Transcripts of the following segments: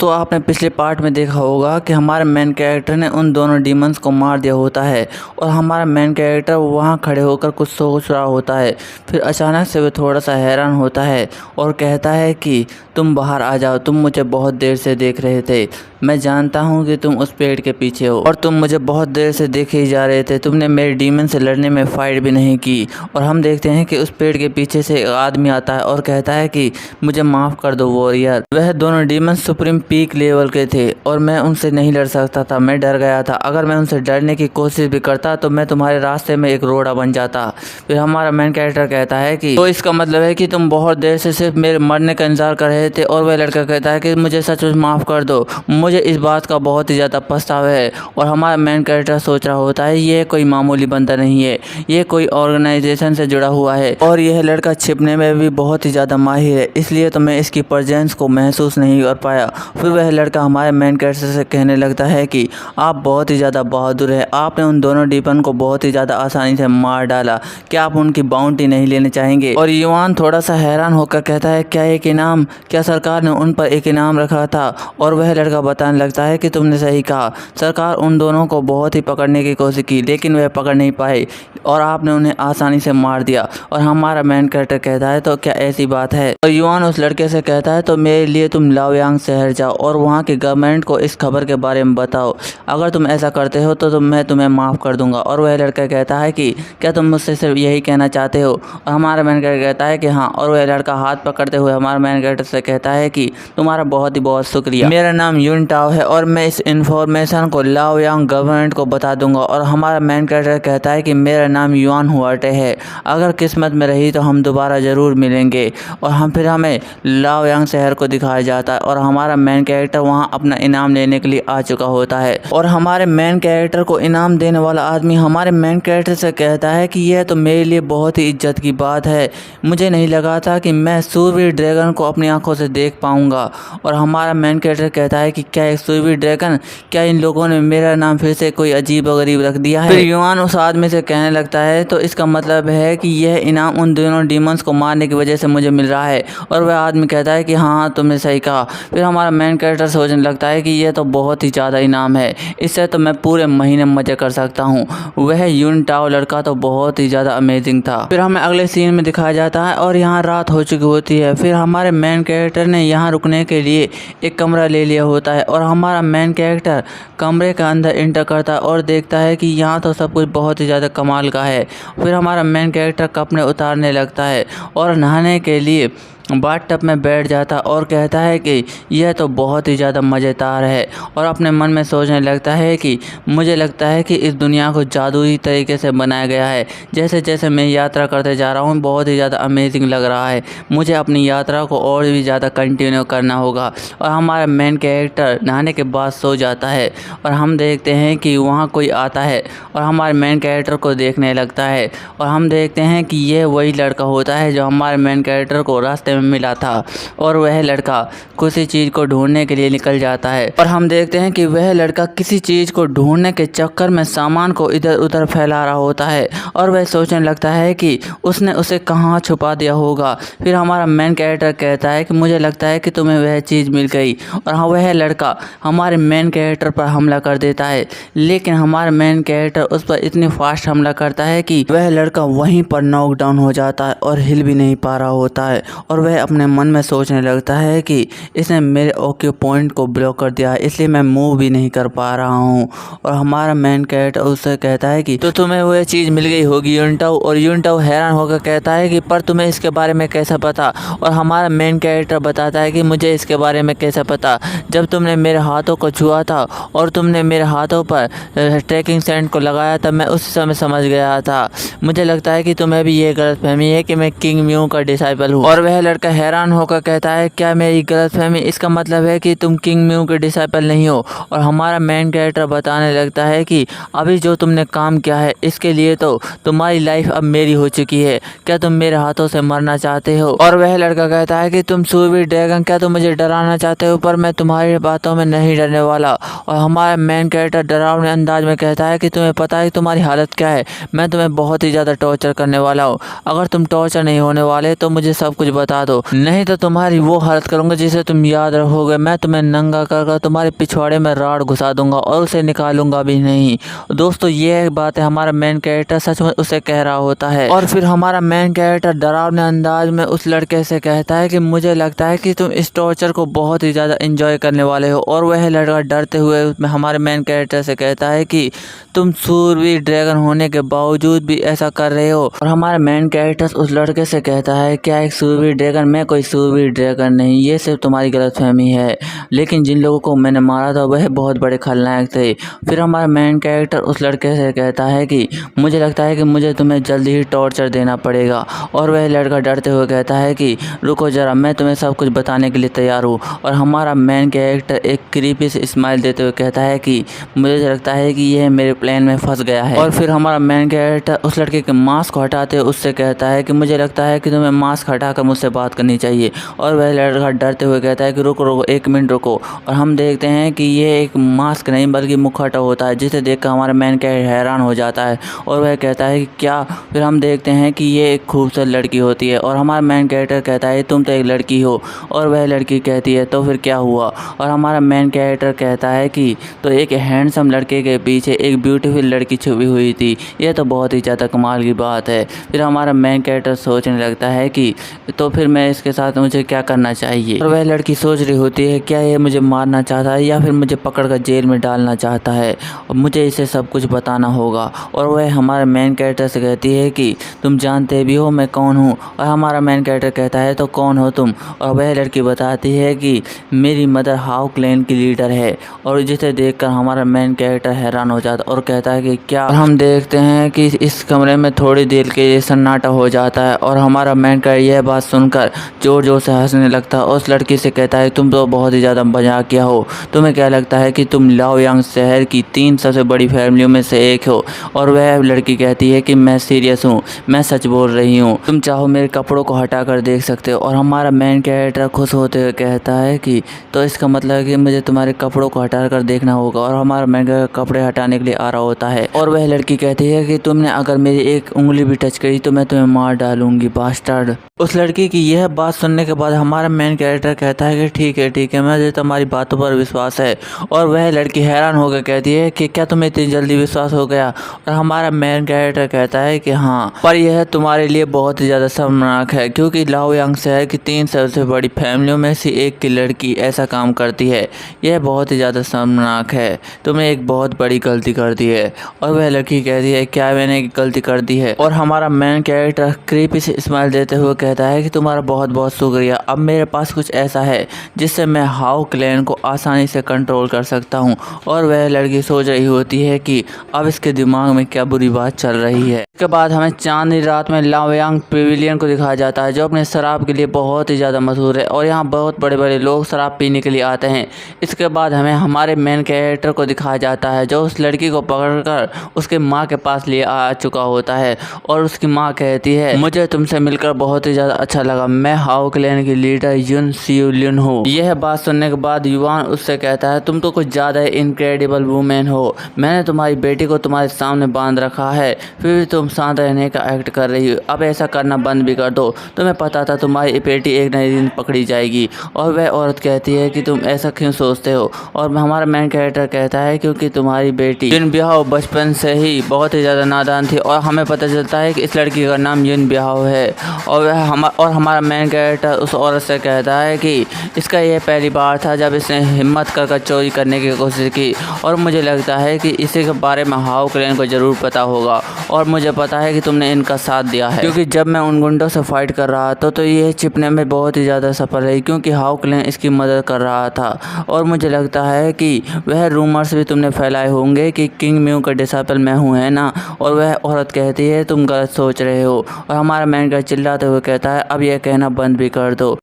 दोस्तों आपने पिछले पार्ट में देखा होगा कि हमारे मेन कैरेक्टर ने उन दोनों डीमंस को मार दिया होता है और हमारा मेन कैरेक्टर वहाँ खड़े होकर कुछ सोच रहा होता है। फिर अचानक से वो थोड़ा सा हैरान होता है और कहता है कि तुम बाहर आ जाओ, तुम मुझे बहुत देर से देख रहे थे। मैं जानता हूँ कि तुम उस पेड़ के पीछे हो और तुम मुझे बहुत देर से देखे ही जा रहे थे। तुमने मेरे डीमन से लड़ने में फाइट भी नहीं की। और हम देखते हैं कि उस पेड़ के पीछे से एक आदमी आता है और कहता है कि मुझे माफ़ कर दो वॉरियर। वह दोनों डीमन सुप्रीम पीक लेवल के थे और मैं उनसे नहीं लड़ सकता था। मैं डर गया था। अगर मैं उनसे डरने की कोशिश भी करता तो मैं तुम्हारे रास्ते में एक रोड़ा बन जाता। फिर हमारा मेन कैरेक्टर कहता है कि तो इसका मतलब है कि तुम बहुत देर से सिर्फ मेरे मरने का इंतजार कर रहे थे। और वह लड़का कहता है कि मुझे सचमुच माफ़ कर दो, मुझे इस बात का बहुत ही ज़्यादा पछतावा है। और हमारा मेन कैरेक्टर सोच रहा होता है ये कोई मामूली बंदा नहीं है, ये कोई ऑर्गेनाइजेशन से जुड़ा हुआ है और यह लड़का छिपने में भी बहुत ही ज़्यादा माहिर है, इसलिए तो मैं इसकी प्रेजेंस को महसूस नहीं कर पाया। फिर वह लड़का हमारे मेन कैरेक्टर से कहने लगता है कि आप बहुत ही ज़्यादा बहादुर है, आपने उन दोनों डीपन को बहुत ही ज़्यादा आसानी से मार डाला। क्या आप उनकी बाउंटी नहीं लेने चाहेंगे? और युवान थोड़ा सा हैरान होकर कहता है क्या एक इनाम? क्या सरकार ने उन पर एक इनाम रखा था? और वह लड़का बताने लगता है कि तुमने सही कहा, सरकार उन दोनों को बहुत ही पकड़ने की कोशिश की लेकिन वह पकड़ नहीं पाए और आपने उन्हें आसानी से मार दिया। और हमारा मेन कैरेक्टर कहता है तो क्या ऐसी बात है? और युवान उस लड़के से कहता है तो मेरे लिए तुम लाओयांग शहर जाओ और वहाँ के गवर्नमेंट को इस खबर के बारे में बताओ। अगर तुम ऐसा करते हो तो मैं तुम्हें माफ़ कर दूंगा। और वह लड़का कहता है कि क्या तुम मुझसे सिर्फ यही कहना चाहते हो? और हमारा मेन कैरेक्टर कहता है कि हाँ। और वह लड़का हाथ पकड़ते हुए हमारा मेन कैरेक्टर से कहता है कि तुम्हारा बहुत ही बहुत शुक्रिया, मेरा नाम युनटाओ है और मैं इस इन्फॉर्मेशन को लाओयांग गवर्नमेंट को बता दूंगा। और हमारा मेन कैरेक्टर कहता है कि मेरा नाम युआन हुआटे है, अगर किस्मत में रही तो हम दोबारा ज़रूर मिलेंगे। और फिर हमें लाओयांग शहर को दिखाया जाता है और हमारा मेन कैरेक्टर वहाँ अपना इनाम लेने के लिए आ चुका होता है। और हमारे मेन कैरेक्टर को इनाम देने वाला आदमी हमारे मेन कैरेक्टर से कहता है कि यह तो मेरे लिए बहुत ही इज्जत की बात है, मुझे नहीं लगा था कि मैं सूरवीर ड्रैगन को अपनी आंखों से देख पाऊंगा। और हमारा मेन कैरेक्टर कहता है कि क्या एक सूरवीर ड्रैगन? क्या इन लोगों ने मेरा नाम फिर से कोई अजीब व गरीब रख दिया है? फिर युआन उस आदमी से कहने लगता है तो इसका मतलब है कि यह इनाम उन दोनों डीमंस को मारने की वजह से मुझे मिल रहा है। और वह आदमी कहता है कि हाँ तुमने सही कहा। फिर हमारा मेन कैरेक्टर सोचने लगता है कि यह तो बहुत ही ज़्यादा इनाम है, इससे तो मैं पूरे महीने मज़े कर सकता हूँ। वह युनटाओ लड़का तो बहुत ही ज़्यादा अमेजिंग था। फिर हमें अगले सीन में दिखाया जाता है और यहाँ रात हो चुकी होती है। फिर हमारे मेन कैरेक्टर ने यहाँ रुकने के लिए एक कमरा ले लिया होता है और हमारा मेन कैरेक्टर कमरे के अंदर एंटर करता है और देखता है कि यहाँ तो सब कुछ बहुत ही ज़्यादा कमाल का है। फिर हमारा मेन कैरेक्टर कपड़े उतारने लगता है और नहाने के लिए बाथटब में बैठ जाता और कहता है कि यह तो बहुत ही ज़्यादा मज़ेदार है। और अपने मन में सोचने लगता है कि मुझे लगता है कि इस दुनिया को जादुई तरीके से बनाया गया है। जैसे जैसे मैं यात्रा करते जा रहा हूँ बहुत ही ज़्यादा अमेजिंग लग रहा है, मुझे अपनी यात्रा को और भी ज़्यादा कंटिन्यू करना होगा। और हमारा मेन कैरेक्टर नहाने के बाद सो जाता है और हम देखते हैं कि वहाँ कोई आता है और हमारे मेन कैरेक्टर को देखने लगता है। और हम देखते हैं कि यह वही लड़का होता है जो हमारे मेन कैरेक्टर को रास्ते में मिला था और वह लड़का किसी चीज़ को ढूंढने के लिए निकल जाता है। और हम देखते हैं कि वह लड़का किसी चीज़ को ढूंढने के चक्कर में सामान को इधर उधर फैला रहा होता है और वह सोचने लगता है कि उसने उसे कहाँ छुपा दिया होगा। फिर हमारा मेन कैरेक्टर कहता है कि मुझे लगता है कि तुम्हें वह चीज़ मिल गई। और हाँ वह लड़का हमारे मेन कैरेक्टर पर हमला कर देता है, लेकिन हमारा मेन कैरेक्टर उस पर इतनी फास्ट हमला करता है कि वह लड़का वहीं पर नॉकडाउन हो जाता है और हिल भी नहीं पा रहा होता है। और वह अपने मन में सोचने लगता है कि इसने मेरे ओके पॉइंट को ब्लॉक कर दिया है, इसलिए मैं मूव भी नहीं कर पा रहा हूँ। और हमारा मेन कैरेक्टर उससे कहता है कि तो तुम्हें वह चीज़ मिल गई होगी युनटाओ। और युनटाओ हैरान होकर कहता है कि पर तुम्हें इसके बारे में कैसा पता? और हमारा मेन कैरेक्टर बताता है कि मुझे इसके बारे में कैसा पता, जब तुमने मेरे हाथों को छुआ था और तुमने मेरे हाथों पर ट्रैकिंग सेंट को लगाया था, मैं उस समय समझ गया था। मुझे लगता है कि तुम्हें भी ये गलतफहमी है कि मैं किंग म्यू का डिसाइपल हूँ। और वह लड़का हैरान होकर कहता है क्या मेरी गलतफहमी? इसका मतलब है कि तुम किंग म्यू के डिसाइपल नहीं हो। और हमारा मेन कैरेक्टर बताने लगता है कि अभी जो तुमने काम किया है इसके लिए तो तुम्हारी लाइफ अब मेरी हो चुकी है, क्या तुम मेरे हाथों से मरना चाहते हो? और वह लड़का कहता है कि तुम सूरवीर ड्रैगन, क्या तुम मुझे डराना चाहते हो? पर मैं तुम्हारी बातों में नहीं डरने वाला। और हमारा मेन कैरेक्टर डरावने अंदाज में कहता है कि तुम्हें पता है तुम्हारी हालत क्या है, मैं तुम्हें बहुत ही ज़्यादा टॉर्चर करने वाला हूँ। अगर तुम टॉर्चर नहीं होने वाले तो मुझे सब कुछ बता दो, नहीं तो तुम्हारी वो हालत करूंगा जिसे तुम याद रखोगे। मैं तुम्हें नंगा कर तुम्हारे पिछवाड़े में राड घुसा दूंगा और उसे निकालूंगा भी नहीं। दोस्तों ये बात है, हमारा मेन कैरेक्टर सच में उसे कह रहा होता है और फिर हमारा मेन कैरेक्टर डरावने अंदाज में उस लड़के से कहता है कि मुझे लगता है कि तुम इस टॉर्चर को बहुत ही ज़्यादा एंजॉय करने वाले हो। और वह लड़का डरते हुए हमारे मेन कैरेक्टर से कहता है कि तुम सूरवीर ड्रैगन होने के बावजूद भी ऐसा कर रहे हो। और हमारा मेन कैरेक्टर उस लड़के से कहता है क्या एक सूरवीर ड्रैगन? मैं कोई सूरवीर ड्रैगन नहीं, ये सिर्फ तुम्हारी गलतफहमी है। लेकिन जिन लोगों को मैंने मारा था वह बहुत बड़े खलनायक थे। फिर हमारा मेन कैरेक्टर उस लड़के से कहता है कि मुझे लगता है कि मुझे तुम्हें जल्दी ही टॉर्चर देना पड़ेगा। और वह लड़का डरते हुए कहता है कि रुको जरा, मैं तुम्हें सब कुछ बताने के लिए तैयार हूँ। और हमारा मेन कैरेक्टर एक क्रीपी से स्माइल देते हुए कहता है कि मुझे लगता है कि यह मेरे प्लान में फंस गया है। और फिर हमारा मेन कैरेक्टर उस लड़के के मास्क को हटाते हुए उससे कहता है कि मुझे लगता है कि तुम्हें मास्क हटाकर मुझसे बात करनी चाहिए। और वह लड़का डरते हुए कहता है कि रुको रुको, एक मिनट रुको। और हम देखते हैं कि ये एक मास्क नहीं बल्कि मुखौटा होता है, जिसे देखकर हमारा मेन कैरेक्टर हैरान हो जाता है और वह कहता है कि क्या? फिर हम देखते हैं कि ये एक खूबसूरत लड़की होती है और हमारा मेन कैरेक्टर कहता है तुम तो एक लड़की हो। और वह लड़की कहती है तो फिर क्या हुआ? और हमारा मेन कैरेक्टर कहता है कि तो एक हैंडसम लड़के के पीछे एक ब्यूटीफुल लड़की छुपी हुई थी। यह तो बहुत ही ज़्यादा कमाल की बात है। फिर हमारा मेन कैरेक्टर सोचने लगता है कि तो फिर मैं इसके साथ मुझे क्या करना चाहिए। और वह लड़की सोच रही होती है क्या ये मुझे मारना चाहता है या फिर मुझे पकड़कर जेल में डालना चाहता है, और मुझे इसे सब कुछ बताना होगा। और वह हमारे मेन कैरेक्टर से कहती है कि तुम जानते भी हो मैं कौन हूँ। और हमारा मेन कैरेक्टर कहता है तो कौन हो तुम? और वह लड़की बताती है कि मेरी मदर हाउ क्लैन की लीडर है। और जिसे देखकर हमारा मेन कैरेक्टर हैरान हो जाता और कहता है कि क्या? और हम देखते हैं कि इस कमरे में थोड़ी देर के लिए सन्नाटा हो जाता है और हमारा मेन कैरेक्टर यह बात सुनकर जोर जोर से हंसने लगता है और उस लड़की से कहता है तुम तो बहुत ही ज़्यादा मजाकिया हो। तुम्हें क्या लगता है कि तुम लाओयांग शहर की 3 सबसे बड़ी फैमिलियों में से एक हो? और वह लड़की कहती है कि मैं सीरियस हूँ, मैं सच बोल रही हूँ, तुम चाहो मेरे कपड़ों को हटा कर देख सकते हो। और हमारा मेन कैरेक्टर खुश होते हुए कहता है कि तो इसका मतलब है कि मुझे तुम्हारे कपड़ों को हटा कर देखना होगा। और हमारा मेन कैरेक्टर कपड़े हटाने के लिए आ रहा होता है और वह लड़की कहती है कि तुमने अगर मेरी एक उंगली भी टच करी तो मैं तुम्हें मार डालूंगी बास्टर्ड। उस लड़की की यह बात सुनने के बाद हमारा मेन कैरेक्टर कहता है कि ठीक है मुझे तुम्हारी बातों पर विश्वास है। और वह लड़की हैरान होकर कहती है कि क्या तुम्हें इतनी जल्दी विश्वास हो गया? और हमारा मेन कैरेक्टर कहता है कि हाँ, पर यह तुम्हारे लिए बहुत ही ज़्यादा शर्मनाक है क्योंकि लाओयांग शहर की 3 सबसे बड़ी फैमिलियों में से एक की लड़की ऐसा काम करती है। यह बहुत ही ज़्यादा शर्मनाक है, तुमने एक बहुत बड़ी गलती कर दी है। और वह लड़की कहती है क्या मैंने गलती कर दी है? और हमारा मेन कैरेक्टर क्रीपी से स्माइल देते हुए कहता है कि तुम्हारा बहुत बहुत शुक्रिया, अब मेरे पास कुछ ऐसा है जिससे मैं हाउ क्लैन को आसानी से कंट्रोल कर सकता हूँ। और वह लड़की सोच रही होती है कि अब इसके दिमाग में क्या बुरी बात चल रही है। इसके बाद हमें चांदनी रात में लाओयांग पेविलियन को दिखाया जाता है जो अपने शराब के लिए बहुत ही ज़्यादा मशहूर है और यहाँ बहुत बड़े बड़े लोग शराब पीने के लिए आते हैं। इसके बाद हमें हमारे मेन कैरेक्टर को दिखाया जाता है जो उस लड़की को पकड़कर उसके माँ के पास लिए आ चुका होता है और उसकी माँ कहती है मुझे तुमसे मिलकर बहुत ही ज़्यादा अच्छा लगा, मैं हाउ क्लैन की लीडर युन सियुलिन हूँ। यह बात सुनने के बाद युवान उससे कहता है तुम तो कुछ ज़्यादा इनक्रेडिबल वुमेन हो, मैंने तुम्हारी बेटी को तुम्हारे सामने बांध रखा है फिर भी तुम शांत रहने का एक्ट कर रही हो। अब ऐसा करना बंद भी कर दो, तुम्हें पता था तुम्हारी बेटी एक न एक दिन पकड़ी जाएगी। और वह औरत कहती है कि तुम ऐसा क्यों सोचते हो? और हमारा मेन कैरेक्टर कहता है क्योंकि तुम्हारी बेटी युन बिहाओ बचपन से ही बहुत ही ज़्यादा नादान थी और हमें पता चलता है कि इस लड़की का नाम युन बिहाओ है। और हमारा मेन कैरेक्टर उस औरत से कहता है कि इसका यह पहली बार था जब इसने हिम्मत कर चोरी करने की कोशिश की और मुझे लगता है कि इसी के बारे में हाउ क्लैन को ज़रूर पता होगा और मुझे पता है कि तुमने इनका साथ दिया है क्योंकि जब मैं उन गुंडों से फाइट कर रहा था तो ये छिपने में बहुत ही ज़्यादा सफल रही क्योंकि हाउ क्लैन इसकी मदद कर रहा था। और मुझे लगता है कि वह रूमर्स भी तुमने फैलाए होंगे कि किंग म्यू का डिसाइपल मैं हूँ, है ना? और वह औरत कहती है तुम गलत सोच रहे हो। और हमारा मैन चिल्लाते हुए कहता है अब यह कहना बंद भी कर दो।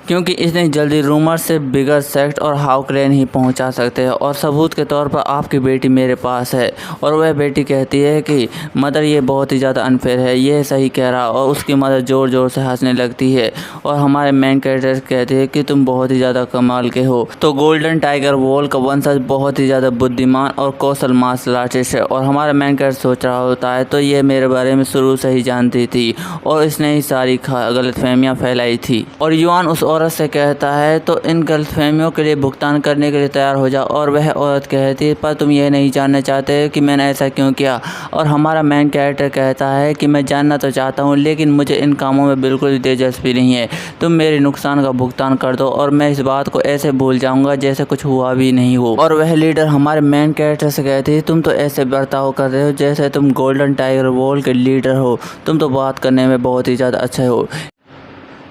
क्योंकि इतनी जल्दी रूमर से बिगर सेक्ट और हाउ क्लेन ही पहुंचा सकते हैं। और सबूत के तौर पर आपकी बेटी मेरे पास है। और वह बेटी कहती है कि मदर ये बहुत ही ज़्यादा अनफेयर है, ये सही कह रहा। और उसकी मदर ज़ोर ज़ोर से हंसने लगती है। और हमारे मेन कैरेक्टर कहते हैं कि तुम बहुत ही ज़्यादा कमाल के हो। तो गोल्डन टाइगर वॉल का वंशज बहुत ही ज़्यादा बुद्धिमान और कौशल मार्शल आर्टिस्ट है। और हमारा मेन कैरेक्टर सोच रहा होता है तो ये मेरे बारे में शुरू से ही जानती थी और इसने ही सारी गलतफहमियां फैलाई थी। और युआन उस औरत से कहता है तो इन गलतफहमियों के लिए भुगतान करने के लिए तैयार हो जाओ। और वह औरत कहती है पर तुम ये नहीं जानना चाहते कि मैंने ऐसा क्यों किया। और हमारा मेन कैरेक्टर कहता है कि मैं जानना तो चाहता हूँ लेकिन मुझे इन कामों में बिल्कुल भी दिलचस्पी नहीं है। तुम मेरे नुकसान का भुगतान कर दो और मैं इस बात को ऐसे भूल जाऊंगा जैसे कुछ हुआ भी नहीं हो। और वह लीडर हमारे मेन कैरेक्टर से कहती है तुम तो ऐसे बर्ताव कर रहे हो जैसे तुम गोल्डन टाइगर वॉल के लीडर हो। तुम तो बात करने में बहुत ही ज़्यादा अच्छे हो,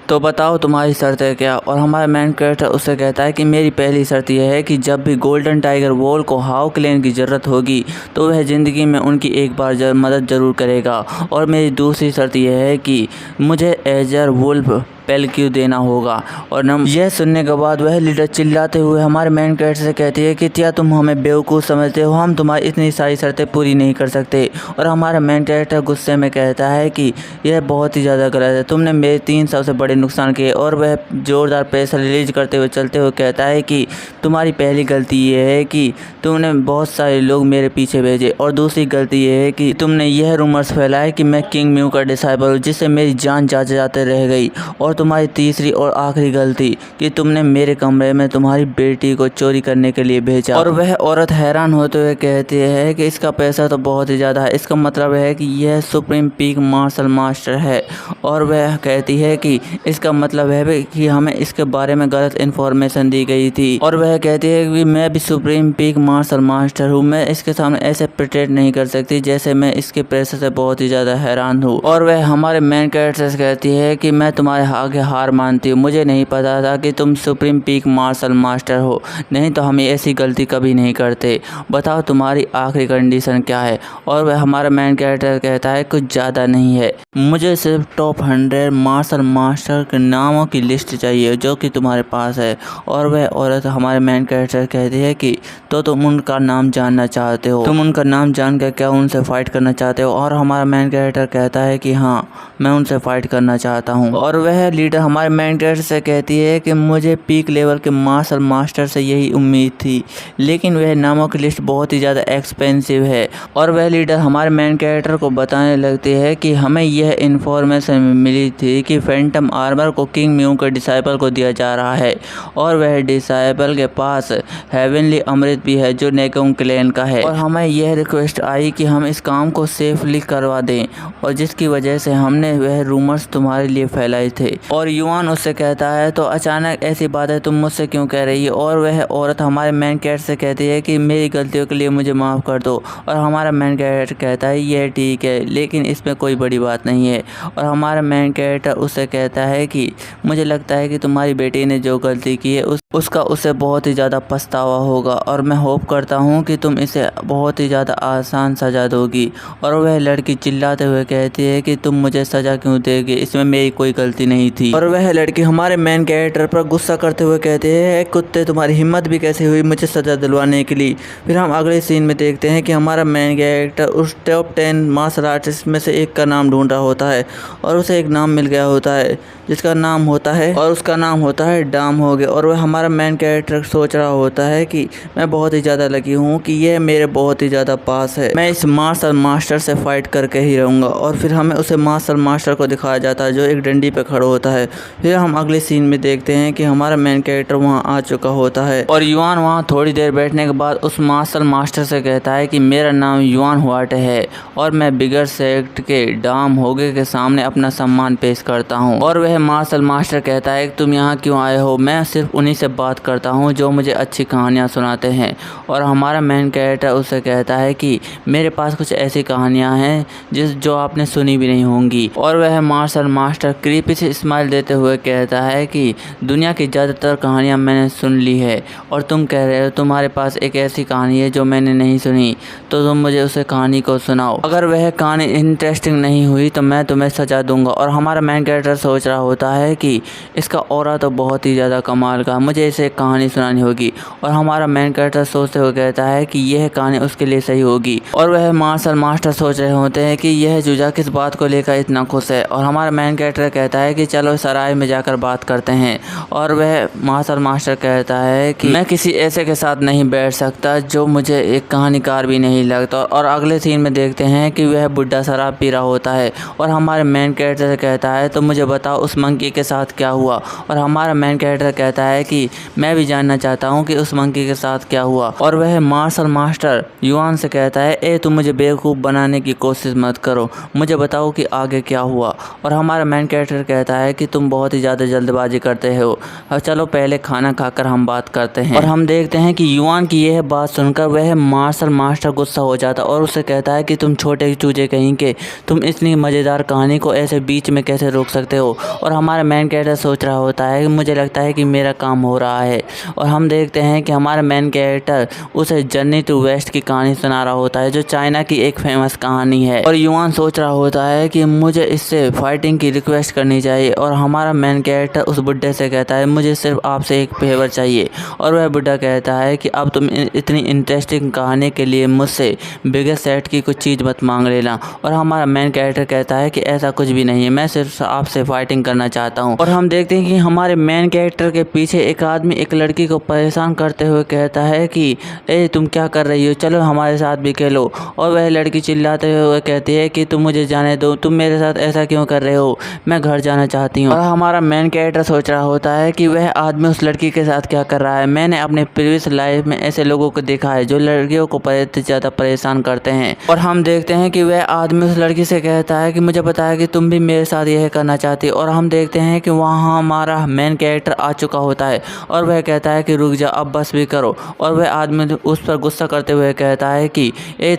तो बताओ तुम्हारी शर्त है क्या। और हमारा मेन कैरेक्टर उससे कहता है कि मेरी पहली शर्त यह है कि जब भी गोल्डन टाइगर वॉल को हाउ क्लेन की ज़रूरत होगी तो वह ज़िंदगी में उनकी एक बार मदद ज़रूर करेगा। और मेरी दूसरी शर्त यह है कि मुझे एजर वुल्फ पेल क्यों देना होगा। और यह सुनने के बाद वह लीडर चिल्लाते हुए हमारे मेन कैरेक्टर से कहती है कि क्या तुम हमें बेवकूफ़ समझते हो, हम तुम्हारी इतनी सारी शर्तें पूरी नहीं कर सकते। और हमारा मेन कैरेक्टर गुस्से में कहता है कि यह बहुत ही ज़्यादा गलत है, तुमने मेरे 3 सबसे बड़े नुकसान किए। और वह ज़ोरदार प्रेशर रिलीज करते हुए चलते हुए कहता है कि तुम्हारी पहली गलती यह है कि तुमने बहुत सारे लोग मेरे पीछे भेजे। और दूसरी गलती यह है कि तुमने यह रूमर्स फैलाए कि मैं किंग म्यू का डिसाइबल हूँ, जिससे मेरी जान जाते जाते रह गई। और तुम्हारी तीसरी और आखिरी गलती कि तुमने मेरे कमरे में तुम्हारी बेटी को चोरी करने के लिए भेजा। और वह औरत हैरान होते हुए कहती है कि इसका पैसा तो बहुत ही ज़्यादा है, इसका मतलब है कि यह सुप्रीम पीक मार्शल मास्टर है। और वह कहती है कि इसका मतलब है कि हमें इसके बारे में गलत इन्फॉर्मेशन दी गई थी। और वह कहती है कि मैं भी सुप्रीम पीक मार्शल मास्टर हूँ, मैं इसके सामने ऐसे प्रिटेंड नहीं कर सकती जैसे मैं इसके पैसे से बहुत ही ज़्यादा हैरान हूँ। और वह हमारे मेन कैरेक्टर से कहती है कि मैं तुम्हारे आगे हार मानती हूँ, मुझे नहीं पता था कि तुम सुप्रीम पीक मार्शल मास्टर हो, नहीं तो हम ऐसी गलती कभी नहीं करते। बताओ तुम्हारी आखिरी कंडीशन क्या है। और वह हमारा मेन कैरेक्टर कहता है कुछ ज़्यादा नहीं है, मुझे सिर्फ टॉप 100 मार्शल मास्टर के नामों की लिस्ट चाहिए जो कि तुम्हारे पास है। और वह औरत हमारे मेन कैरेक्टर कहती है कि तो तुम उनका नाम जानना चाहते हो, तुम उनका नाम जानकर क्या उनसे फाइट करना चाहते हो। और हमारा मेन कैरेक्टर कहता है कि हाँ मैं उनसे फाइट करना चाहता हूँ। और वह लीडर हमारे मेन कैरेक्टर से कहती है कि मुझे पीक लेवल के मार्शल मास्टर से यही उम्मीद थी, लेकिन वह नामों की लिस्ट बहुत ही ज़्यादा एक्सपेंसिव है। और वह लीडर हमारे मेन कैरेक्टर को बताने लगती है कि हमें यह इन्फॉर्मेशन मिली थी कि फैंटम आर्मर को किंग म्यू के डिसाइपल को दिया जा रहा है। और वह डिसाइपल के पास हेवनली अमृत भी है जो नेकोंग क्लैन का है। और हमें यह रिक्वेस्ट आई कि हम इस काम को सेफली करवा दें, और जिसकी वजह से हमने वह रूमर्स तुम्हारे लिए फैलाए थे। और युआन उससे कहता है तो अचानक ऐसी बातें तुम मुझसे क्यों कह रही हो। और वह औरत हमारे मेन कैरेक्टर से कहती है कि मेरी गलतियों के लिए मुझे माफ़ कर दो। और हमारा मेन कैरेक्टर कहता है यह ठीक है, लेकिन इसमें कोई बड़ी बात नहीं है। और हमारा मेन कैरेक्टर उससे कहता है कि मुझे लगता है कि तुम्हारी बेटी ने जो गलती की है उसका उसे बहुत ही ज़्यादा पछतावा होगा, और मैं होप करता हूँ कि तुम इसे बहुत ही ज़्यादा आसान सज़ा दोगी। और वह लड़की चिल्लाते हुए कहती है कि तुम मुझे सज़ा क्यों देगी, इसमें मेरी कोई गलती नहीं थी। और वह लड़की हमारे मेन कैरेक्टर पर गुस्सा करते हुए कहती है कुत्ते तुम्हारी हिम्मत भी कैसे हुई मुझे सज़ा दिलवाने के लिए। फिर हम अगले सीन में देखते हैं कि हमारा मेन कैरेक्टर उस टॉप 10 मार्शल आर्टिस्ट में से एक का नाम ढूंढ रहा होता है, और उसे एक नाम मिल गया होता है जिसका नाम होता है, और उसका नाम होता है डाम हो गया। और वह हमारा मेन कैरेक्टर सोच रहा होता है कि मैं बहुत ही ज़्यादा लकी हूँ कि यह मेरे बहुत ही ज़्यादा पास है, मैं इस मार्शल मास्टर से फाइट करके ही रहूँगा। और फिर हमें उसे मार्शल मास्टर को दिखाया जाता है जो एक डंडी पे खड़ा होता है। फिर हम अगले सीन में देखते हैं कि हमारा मेन कैरेक्टर वहाँ आ चुका होता है, और युआन वहाँ थोड़ी देर बैठने के बाद उस मार्शल मास्टर से कहता है कि मेरा नाम युआन हुआटे है और मैं बिगर सेक्ट के डाम होगे के सामने अपना सम्मान पेश करता हूँ। और वह मार्शल मास्टर कहता है कि तुम यहाँ क्यों आए हो, मैं सिर्फ उन्हीं से बात करता हूँ जो मुझे अच्छी कहानियाँ सुनाते हैं। और हमारा मेन कैरेक्टर उससे कहता है कि मेरे पास कुछ ऐसी कहानियाँ हैं जो आपने सुनी भी नहीं होंगी। और वह मार्शल मास्टर क्रीपी से स्माइल देते हुए कहता है कि दुनिया की ज़्यादातर कहानियाँ मैंने सुन ली है और तुम कह रहे हो तुम्हारे पास एक ऐसी कहानी है जो मैंने नहीं सुनी, तो तुम मुझे उस कहानी को सुनाओ। अगर वह कहानी इंटरेस्टिंग नहीं हुई तो मैं तुम्हें सजा दूंगा। और हमारा मेन कैरेक्टर सोच रहा होता है कि इसका ऑरा तो बहुत ही ज़्यादा कमाल का, मुझे इसे एक कहानी सुनानी होगी। और हमारा मेन कैरेक्टर सोचते हुए कहता है कि यह कहानी उसके लिए सही होगी। और वह मार्शल मास्टर सोच रहे होते हैं कि यह चूजा किस बात को लेकर इतना खुश है। और हमारा मेन कैरेक्टर कहता है कि चलो सराय में जाकर बात करते हैं। और वह मार्शल मास्टर कहता है कि मैं किसी ऐसे के साथ नहीं बैठ सकता जो मुझे एक कहानीकार भी नहीं लगता। और अगले सीन में देखते हैं कि वह बुढ़ा शराब पी रहा होता है और हमारे मेन कैरेक्टर से कहता है तो मुझे बताओ उस मंकी के साथ क्या हुआ। और हमारा मेन कैरेक्टर कहता है कि मैं भी जानना चाहता हूँ कि उस मंकी के साथ क्या हुआ। और वह मार्शल मास्टर युआन से कहता है तुम मुझे बेवकूफ़ बनाने की कोशिश मत करो, मुझे बताओ कि आगे क्या हुआ। और हमारा मेन कैरेक्टर कहता है कि तुम बहुत ही ज़्यादा जल्दबाजी करते हो, चलो पहले खाना खाकर हम बात करते हैं। और हम देखते हैं कि युआन की यह बात सुनकर वह मार्शल मास्टर गुस्सा हो जाता और उससे कहता है कि तुम छोटे चूजे कहीं के, तुम इतनी मज़ेदार कहानी को ऐसे बीच में कैसे रोक सकते हो। और हमारा मेन कैरेक्टर सोच रहा होता है कि मुझे लगता है कि मेरा काम हो रहा है। और हम देखते हैं कि हमारा मेन कैरेक्टर उसे जर्नी टू वेस्ट की कहानी सुना रहा होता है जो चाइना की एक फेमस कहानी है। और युआन सोच रहा होता है कि मुझे इससे फाइटिंग की रिक्वेस्ट करनी चाहिए। और हमारा मेन कैरेक्टर उस बुड्ढे से कहता है मुझे सिर्फ आपसे एक फेवर चाहिए। और वह बुड्ढा कहता है कि अब तुम इतनी इंटरेस्टिंग कहानी के लिए मुझसे बिगर सेट की कुछ चीज़ मत मांग लेना। और हमारा मेन कैरेक्टर कहता है कि ऐसा कुछ भी नहीं है, मैं सिर्फ आपसे फाइटिंग करना चाहता हूँ। और हम देखते हैं कि हमारे मेन कैरेक्टर के पीछे एक आदमी एक लड़की को परेशान करते हुए कहता है कि तुम क्या कर रही हो, चलो हमारे साथ भी खेलो। और वह लड़की चिल्लाते हुए कहती है कि तुम मुझे जाने दो, तुम मेरे साथ ऐसा क्यों कर रहे हो, मैं घर जाना चाहती हूँ। और हमारा मेन कैरेक्टर सोच रहा होता है कि वह आदमी उस लड़की के साथ क्या कर रहा है। मैंने अपने प्रीवियस लाइफ में ऐसे लोगों को देखा है जो लड़कियों को बहुत ज़्यादा परेशान करते हैं। और हम देखते हैं कि वह आदमी उस लड़की से कहता है कि मुझे पता है कि तुम भी मेरे साथ यह करना चाहती हो। और हम देखते हैं कि वहाँ हमारा मेन कैरेक्टर आ चुका होता है और वह कहता है कि रुक जा, अब बस भी करो। और वह आदमी उस पर गुस्सा करते हुए कहता है कि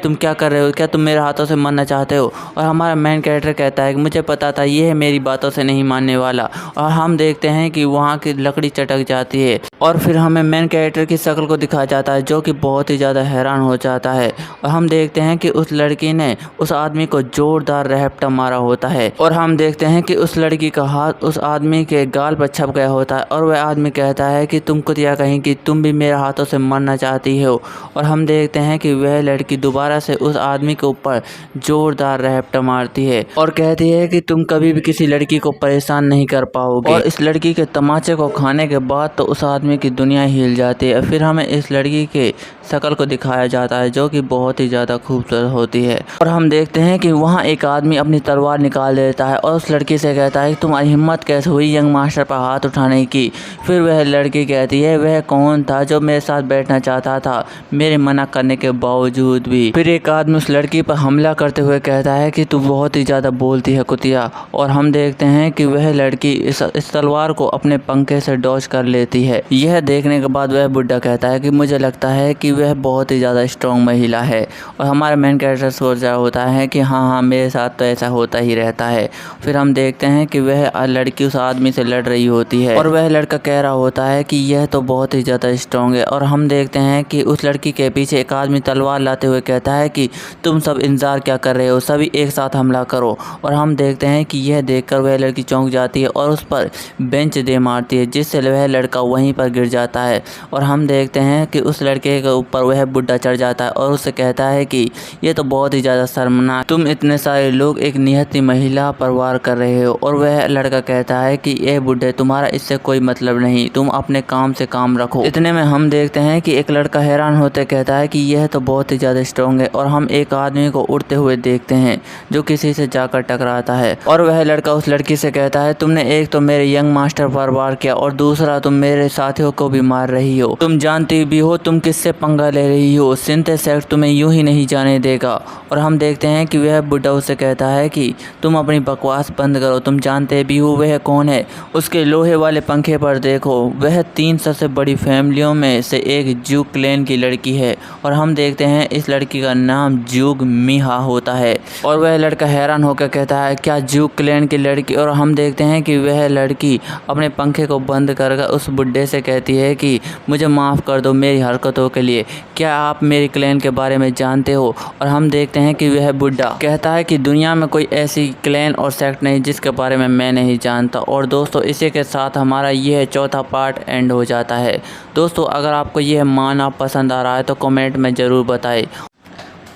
तुम क्या कर रहे हो, क्या तुम मेरे हाथों से मरना चाहते हो। और हमारा मेन कैरेक्टर कहता है कि मुझे पता था यह मेरी बातों से नहीं मानने वाला। और हम देखते हैं कि वहाँ की लकड़ी चटक जाती है और फिर हमें मेन कैरेक्टर की शक्ल को दिखाया जाता है जो कि बहुत ही ज़्यादा हैरान हो जाता है। और हम देखते हैं कि उस लड़की ने उस आदमी को जोरदार रहपटा मारा होता है। और हम देखते हैं कि उस लड़की का हाथ उस आदमी के गाल पर छप गया होता है और वह आदमी कहता है कि तुम कुतिया कहीं कि तुम भी मेरे हाथों से मरना चाहती हो। और हम देखते हैं कि वह लड़की दोबारा से उस आदमी के ऊपर जोरदार रहपटा मारती है और कहती है कि तुम कभी भी किसी लड़की को परेशान नहीं कर पाओगे। और इस लड़की के तमाचे को खाने के बाद तो उस आदमी की दुनिया हिल जाती है। फिर हमें इस लड़की के शक्ल को दिखाया जाता है जो कि बहुत ही ज़्यादा खूबसूरत होती है। और हम देखते हैं कि वहाँ एक आदमी अपनी तलवार निकाल देता है और उस लड़की से कहता है कि तुम्हारी हिम्मत कैसे हुई यंग मास्टर पर हाथ उठाने की। फिर वह लड़की कहती है वह कौन था जो मेरे साथ बैठना चाहता था मेरे मना करने के बावजूद भी। फिर एक आदमी उस लड़की पर हमला करते हुए कहता है कि तू बहुत ही ज़्यादा बोलती है कुतिया। और हम देखते हैं कि वह लड़की इस तलवार को अपने पंखे से डॉज कर लेती है। यह देखने के बाद वह बुड्ढा कहता है कि मुझे लगता है कि वह बहुत ही ज़्यादा स्ट्रॉन्ग महिला है। और हमारा मेन कैरेक्टर सोच रहा होता है कि हाँ मेरे साथ तो ऐसा होता ही रहता है। फिर हम देखते हैं कि वह लड़की उस आदमी से लड़ रही होती है और वह लड़का कह रहा होता है कि यह तो बहुत ही ज़्यादा स्ट्रॉन्ग है। और हम देखते हैं कि उस लड़की के पीछे एक आदमी तलवार लाते हुए कहता है कि तुम सब इंतजार क्या कर रहे हो, सभी एक साथ हमला करो। और हम देखते हैं कि यह देखकर वह लड़की चौंक जाती है और उस पर बेंच दे मारती है जिससे वह लड़का वहीं पर गिर जाता है। और हम देखते हैं कि उस लड़के के ऊपर वह बुड्ढा चढ़ जाता है और उससे कहता है कि यह तो बहुत ही ज़्यादा शर्मनाक, तुम इतने सारे लोग एक निहत्थी महिला पर वार कर रहे हो। और वह लड़का कहता है कि यह बुड्ढे तुम्हारा इससे कोई मतलब नहीं, तुम अपने काम से काम रखो। इतने में हम देखते हैं कि एक लड़का हैरान होते कहता है कि यह तो बहुत ही ज़्यादा स्ट्रॉन्ग है। और हम एक आदमी को उड़ते हुए देखते हैं जो किसी से जाकर टकराता है और वह लड़का उस लड़की से कहता है तुमने एक तो मेरे यंग मास्टर पर वार किया और दूसरा तुम मेरे साथियों को भी मार रही हो, तुम जानती भी हो तुम किससे पंगा ले रही हो, सिंथे सेक्ट तुम्हें यूं ही नहीं जाने देगा। और हम देखते हैं कि वह बुड्ढा उससे कहता है कि तुम अपनी बकवास बंद करो, तुम जानते भी हो वह कौन है, उसके लोहे वाले पंखे पर देखो, वह 3 सबसे बड़ी फैमिलियों में से एक ज्यू क्लैन की लड़की है। और हम देखते हैं इस लड़की का नाम ज्यूग मिहा होता है। और वह लड़का हैरान होकर कहता है क्या ज्यू क्लैन की लड़की। और हम देखते हैं कि वह लड़की अपने पंखे को बंद कर उस बुड्ढे से कहती है कि मुझे माफ़ कर दो मेरी हरकतों के लिए, क्या आप मेरी क्लैन के बारे में जानते हो। और हम देखते हैं कि वह बुड्ढा कहता है कि दुनिया में कोई ऐसी क्लैन और सेक्ट नहीं जिसके बारे में मैं नहीं जानता। और दोस्तों इसी के साथ हमारा यह चौथा पार्ट एंड हो जाता है। दोस्तों अगर आपको यह माना पसंद आ रहा है तो कमेंट में ज़रूर बताएं।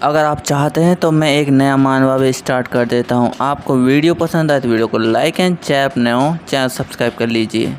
अगर आप चाहते हैं तो मैं एक नया मानवा भी स्टार्ट कर देता हूं। आपको वीडियो पसंद आए तो वीडियो को लाइक एंड चैनल नए हो चैनल सब्सक्राइब कर लीजिए।